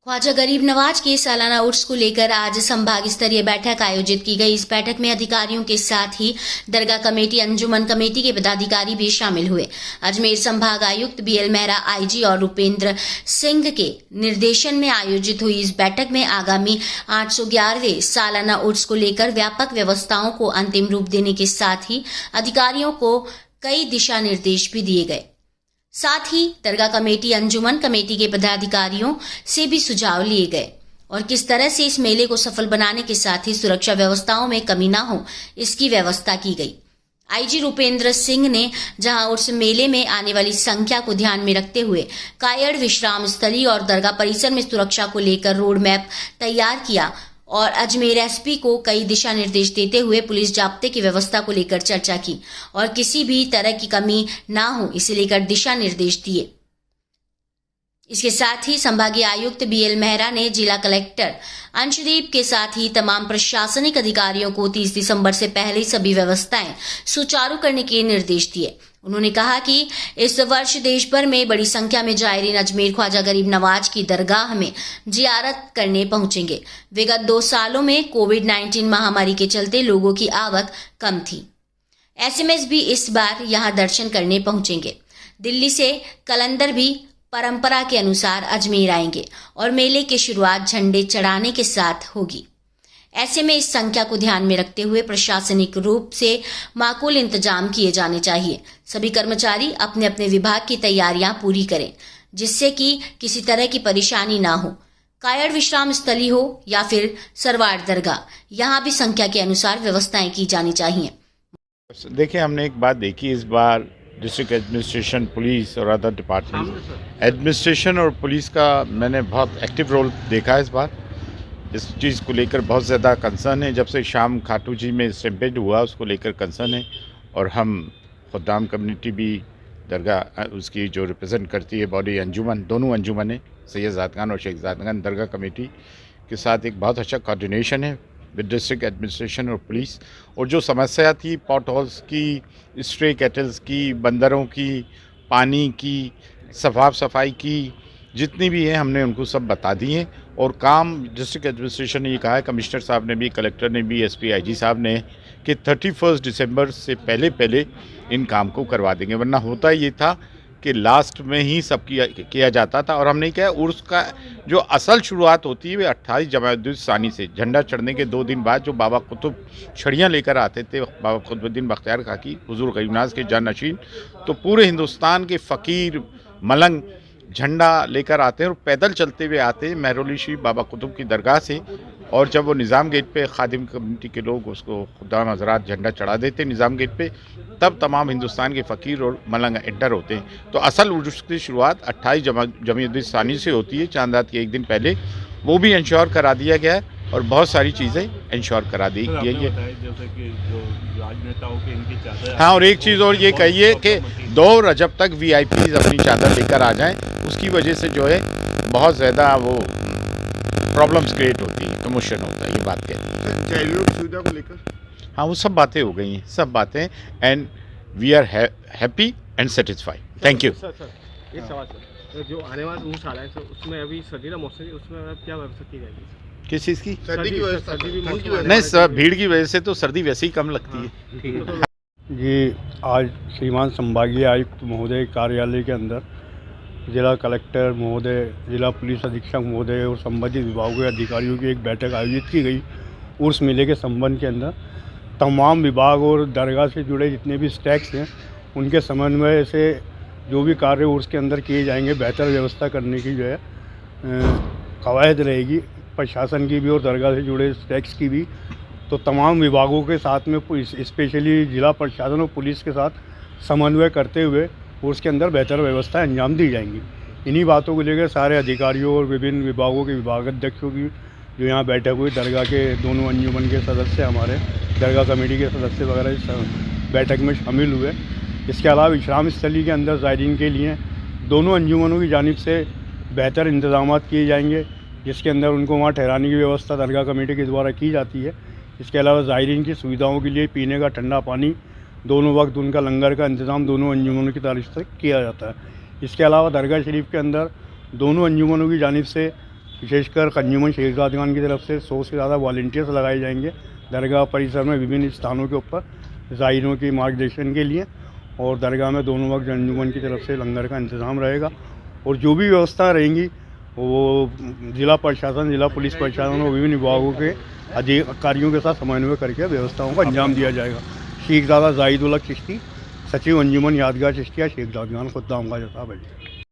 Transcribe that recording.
ख्वाजा गरीब नवाज के सालाना उर्स को लेकर आज संभाग स्तरीय बैठक आयोजित की गई। इस बैठक में अधिकारियों के साथ ही दरगाह कमेटी, अंजुमन कमेटी के पदाधिकारी भी शामिल हुए। अजमेर संभाग आयुक्त BL मेहरा, IG और रूपेंद्र सिंह के निर्देशन में आयोजित हुई इस बैठक में आगामी 811वें सालाना उर्स को लेकर व्यापक व्यवस्थाओं को अंतिम रूप देने के साथ ही अधिकारियों को कई दिशा निर्देश भी दिए गए। साथ ही दरगाह कमेटी, अंजुमन कमेटी के पदाधिकारियों से भी सुझाव लिए गए और किस तरह से इस मेले को सफल बनाने के साथ ही सुरक्षा व्यवस्थाओं में कमी न हो, इसकी व्यवस्था की गई। IG रूपेंद्र सिंह ने जहां उर्स मेले में आने वाली संख्या को ध्यान में रखते हुए कायड़ विश्राम स्थली और दरगाह परिसर में सुरक्षा को लेकर रोड मैप तैयार किया और अजमेर SP को कई दिशा निर्देश देते हुए पुलिस जाब्ते की व्यवस्था को लेकर चर्चा की और किसी भी तरह की कमी ना हो, इसे लेकर दिशा निर्देश दिए। इसके साथ ही संभागीय आयुक्त BL मेहरा ने जिला कलेक्टर अंशदीप के साथ ही तमाम प्रशासनिक अधिकारियों को 30 दिसंबर से पहले सभी व्यवस्थाएं सुचारू करने के निर्देश दिए। उन्होंने कहा कि इस वर्ष देश भर में बड़ी संख्या में जायरीन अजमेर ख्वाजा गरीब नवाज की दरगाह में जियारत करने पहुंचेंगे। विगत 2 सालों में कोविड-19 महामारी के चलते लोगों की आवक कम थी। SMS भी इस बार यहां दर्शन करने पहुंचेंगे। दिल्ली से कलंदर भी परंपरा के अनुसार अजमेर आएंगे और मेले की शुरुआत झंडे चढ़ाने के साथ होगी। ऐसे में इस संख्या को ध्यान में रखते हुए प्रशासनिक रूप से माकूल इंतजाम किए जाने चाहिए। सभी कर्मचारी अपने अपने विभाग की तैयारियां पूरी करें जिससे कि किसी तरह की परेशानी ना हो। कायड़ विश्राम स्थली हो या फिर सरवार दरगाह, यहाँ भी संख्या के अनुसार व्यवस्थाएं की जानी चाहिए। देखिए, हमने एक बात देखी इस बार डिस्ट्रिक्ट एडमिनिस्ट्रेशन, पुलिस और अदर डिपार्टमेंट, एडमिनिस्ट्रेशन और पुलिस का मैंने बहुत एक्टिव रोल देखा है। इस बार इस चीज़ को लेकर बहुत ज़्यादा कंसर्न है। जब से शाम खाटू जी में स्टैम्पेड हुआ उसको लेकर कंसर्न है और हम खुदाम कम्युनिटी भी दरगाह उसकी जो रिप्रेजेंट करती है बॉडी अंजुमन, दोनों अंजुमन है, सैयद खान और शेख खान दरगाह कमेटी के साथ एक बहुत अच्छा कोऑर्डिनेशन है विद डिस्ट्रिक्ट एडमिनिस्ट्रेशन और पुलिस। और जो समस्या थी पॉट हॉल्स की, स्ट्रे कैटल्स की, बंदरों की, पानी की, सफाई की, जितनी भी है हमने उनको सब बता दी हैं और काम डिस्ट्रिक्ट एडमिनिस्ट्रेशन ने ये कहा है, कमिश्नर साहब ने भी, कलेक्टर ने भी, SP IG साहब ने, कि 31 दिसंबर से पहले इन काम को करवा देंगे। वरना होता ये था कि लास्ट में ही सब किया जाता था। और हमने क्या, उर्स का जो असल शुरुआत होती है वो 28 जमादुल सानी से, झंडा चढ़ने के 2 दिन बाद जो बाबा कुतुब छड़ियाँ लेकर आते थे, बाबा कुतुबुद्दीन बख्तियार खाकी, हुजूर गरीब नवाज के जानशीन, तो पूरे हिंदुस्तान के फ़कीर मलंग झंडा लेकर आते हैं और पैदल चलते हुए आते हैं महरौली शरीफ बाबा कुतुब की दरगाह से। और जब वो निज़ाम गेट पे खादिम कम्युनिटी के लोग उसको खुदाम हजरात झंडा चढ़ा देते हैं निज़ाम गेट पे, तब तमाम हिंदुस्तान के फ़कीर और मलंग एंटर होते हैं। तो असल उर्स की शुरुआत 28 जमादुल सानी से होती है, चांद रात के 1 दिन पहले। वो भी इंश्योर करा दिया गया है और बहुत सारी चीज़ें इंश्योर करा दी गई है। हाँ, और एक चीज़ और ये कहिए कि 2 रजब तक VIPs अपनी चादर लेकर आ जाएं, उसकी वजह से जो है बहुत ज़्यादा वो प्रॉब्लम्स क्रिएट होती है, कमोशन होता है। ये बात कहते सुविधा को लेकर, हाँ वो सब बातें हो गई हैं, सब बातें, and we are happy and satisfied. Thank you. एक सवाल सर, जो आने वाला उर्स आ रहा है उसमें अभी सर्दी का मौसम है, उसमें क्या व्यवस्था की जाएगी? किस चीज़ की? सर्दी की वजह, नहीं सर, भीड़ की वजह से तो सर्दी वैसे ही कम लगती है। ये आज श्रीमान संभागीय आयुक्त महोदय कार्यालय के अंदर जिला कलेक्टर महोदय, जिला पुलिस अधीक्षक महोदय और संबंधित विभागों के अधिकारियों की एक बैठक आयोजित की गई उर्स मेले के संबंध के अंदर। तमाम विभाग और दरगाह से जुड़े जितने भी स्टैक्स हैं उनके समन्वय से जो भी कार्य उर्स के अंदर किए जाएंगे, बेहतर व्यवस्था करने की जो है कवायद रहेगी प्रशासन की भी और दरगाह से जुड़े स्टैक्स की भी। तो तमाम विभागों के साथ में स्पेशली जिला प्रशासन और पुलिस के साथ समन्वय करते हुए उर्स के अंदर बेहतर व्यवस्था अंजाम दी जाएंगी। इन्हीं बातों को लेकर सारे अधिकारियों और विभिन्न विभागों के विभागाध्यक्षों की जो यहाँ बैठक हुई, दरगाह के दोनों अंजुमन के सदस्य, हमारे दरगाह कमेटी के सदस्य वगैरह इस बैठक में शामिल हुए। इसके अलावा विश्राम स्थली के अंदर ज़ायरीन के लिए दोनों अंजुमनों की जानिब से बेहतर इंतजाम किए जाएंगे, जिसके अंदर उनको वहाँ ठहराने की व्यवस्था दरगाह कमेटी के द्वारा की जाती है। इसके अलावा ज़ायरीन की सुविधाओं के लिए पीने का ठंडा पानी, दोनों वक्त उनका लंगर का इंतज़ाम दोनों अंजुमनों की तरफ से किया जाता है। इसके अलावा दरगाह शरीफ के अंदर दोनों अंजुमनों की जानिब से विशेषकर अंजुमन शेखजाद खान की तरफ से 100 से ज़्यादा वॉलंटियर्स लगाए जाएंगे दरगाह परिसर में विभिन्न स्थानों के ऊपर ज़ायरीन के मार्गदर्शन के लिए, और दरगाह में दोनों वक्त अंजुमन की तरफ से लंगर का इंतज़ाम रहेगा। और जो भी व्यवस्था रहेंगी वो जिला प्रशासन, जिला पुलिस प्रशासन और विभिन्न विभागों के अधिकारियों के साथ समन्वय करके व्यवस्थाओं को अंजाम दिया जाएगा। शेखजादा जाहिद उल हक चिश्ती, सचिव अंजुमन यादगार चिश्तिया शेखजाद खान, खुद्दाम का जसाब है।